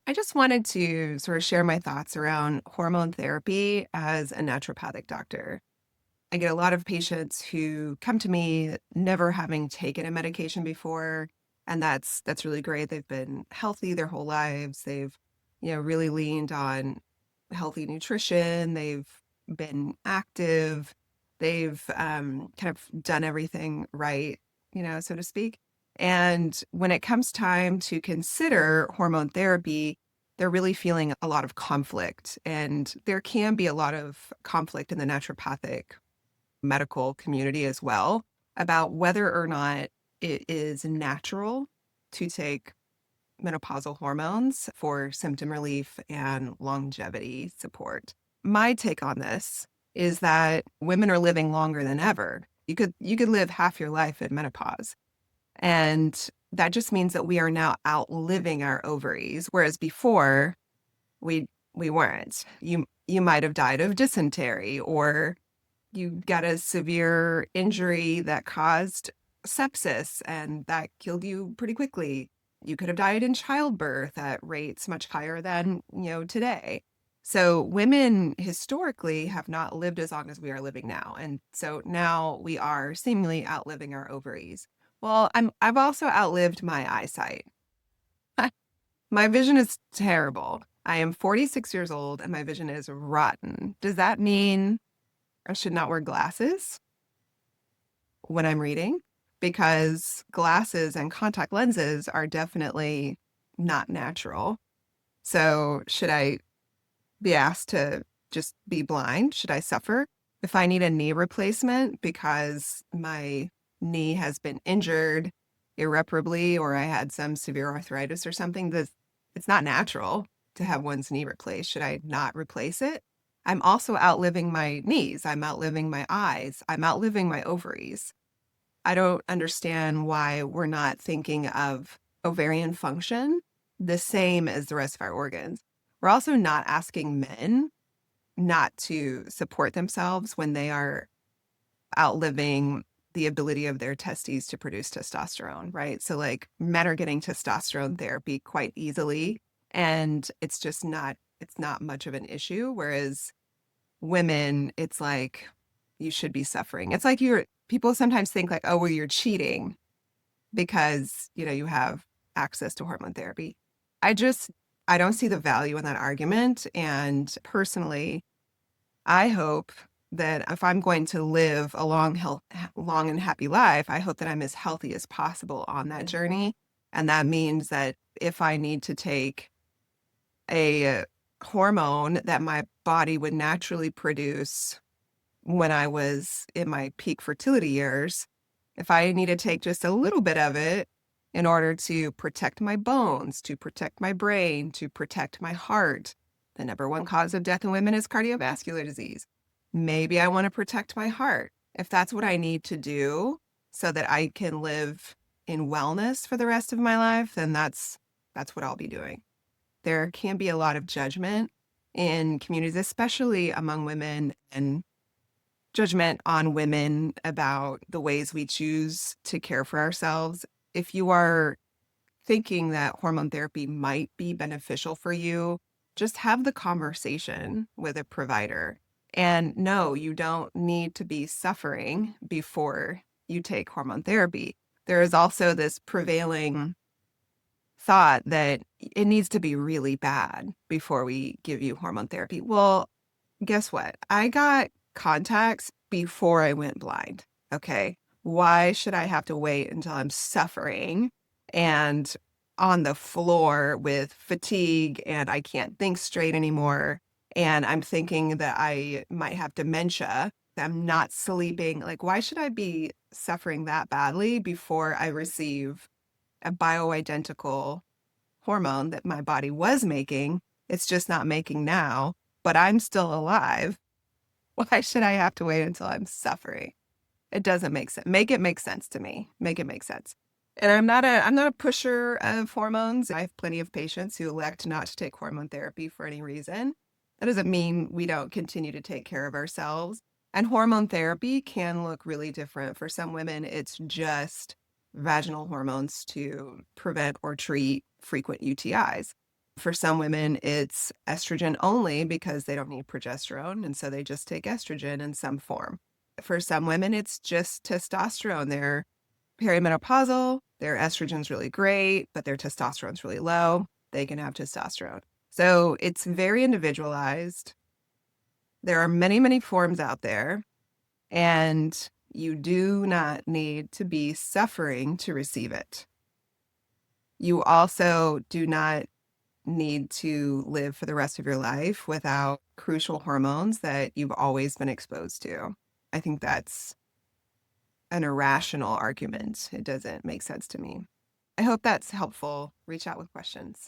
I just wanted to sort of share my thoughts around hormone therapy as a naturopathic doctor. I get a lot of patients who come to me never having taken a medication before, and that's really great. They've been healthy their whole lives. They've, really leaned on healthy nutrition. They've been active. They've kind of done everything right, so to speak. And when it comes time to consider hormone therapy, they're really feeling a lot of conflict. And there can be a lot of conflict in the naturopathic medical community as well about whether or not it is natural to take menopausal hormones for symptom relief and longevity support. My take on this is that women are living longer than ever. You could live half your life in menopause. And that just means that we are now outliving our ovaries, whereas before we weren't. You might have died of dysentery, or you got a severe injury that caused sepsis and that killed you pretty quickly. You could have died in childbirth at rates much higher than, today. So women historically have not lived as long as we are living now. And so now we are seemingly outliving our ovaries. Well, I've also outlived my eyesight. My vision is terrible. I am 46 years old and my vision is rotten. Does that mean I should not wear glasses when I'm reading? Because glasses and contact lenses are definitely not natural. So, should I be asked to just be blind? Should I suffer if I need a knee replacement because my knee has been injured irreparably or I had some severe arthritis or something? It's not natural to have one's knee replaced. Should I not replace it? I'm also outliving my knees. I'm outliving my eyes. I'm outliving my ovaries. I don't understand why we're not thinking of ovarian function the same as the rest of our organs. We're also not asking men not to support themselves when they are outliving the ability of their testes to produce testosterone, right? So, like, men are getting testosterone therapy quite easily, and it's not much of an issue. Whereas women, it's like you should be suffering. It's like people sometimes think like, oh, well, you're cheating because, you have access to hormone therapy. I just, I don't see the value in that argument. And personally, I hope that if I'm going to live a long and happy life, I hope that I'm as healthy as possible on that journey. And that means that if I need to take a hormone that my body would naturally produce when I was in my peak fertility years, if I need to take just a little bit of it in order to protect my bones, to protect my brain, to protect my heart, the number one cause of death in women is cardiovascular disease. Maybe I want to protect my heart. If that's what I need to do so that I can live in wellness for the rest of my life, then that's what I'll be doing. There can be a lot of judgment in communities, especially among women, and judgment on women about the ways we choose to care for ourselves. If you are thinking that hormone therapy might be beneficial for you, just have the conversation with a provider. And no, you don't need to be suffering before you take hormone therapy. There is also this prevailing thought that it needs to be really bad before we give you hormone therapy. Well, guess what? I got contacts before I went blind. Okay. Why should I have to wait until I'm suffering and on the floor with fatigue and I can't think straight anymore? And I'm thinking that I might have dementia. I'm not sleeping. Like, why should I be suffering that badly before I receive a bioidentical hormone that my body was making? It's just not making now, but I'm still alive. Why should I have to wait until I'm suffering? It doesn't make sense. Make it make sense to me. Make it make sense. And I'm not a pusher of hormones. I have plenty of patients who elect not to take hormone therapy for any reason. That doesn't mean we don't continue to take care of ourselves. And hormone therapy can look really different. For some women, it's just vaginal hormones to prevent or treat frequent UTIs. For some women, it's estrogen only because they don't need progesterone, and so they just take estrogen in some form. For some women, it's just testosterone. They're perimenopausal, their estrogen's really great, but their testosterone's really low. They can have testosterone. So it's very individualized. There are many, many forms out there, and you do not need to be suffering to receive it. You also do not need to live for the rest of your life without crucial hormones that you've always been exposed to. I think that's an irrational argument. It doesn't make sense to me. I hope that's helpful. Reach out with questions.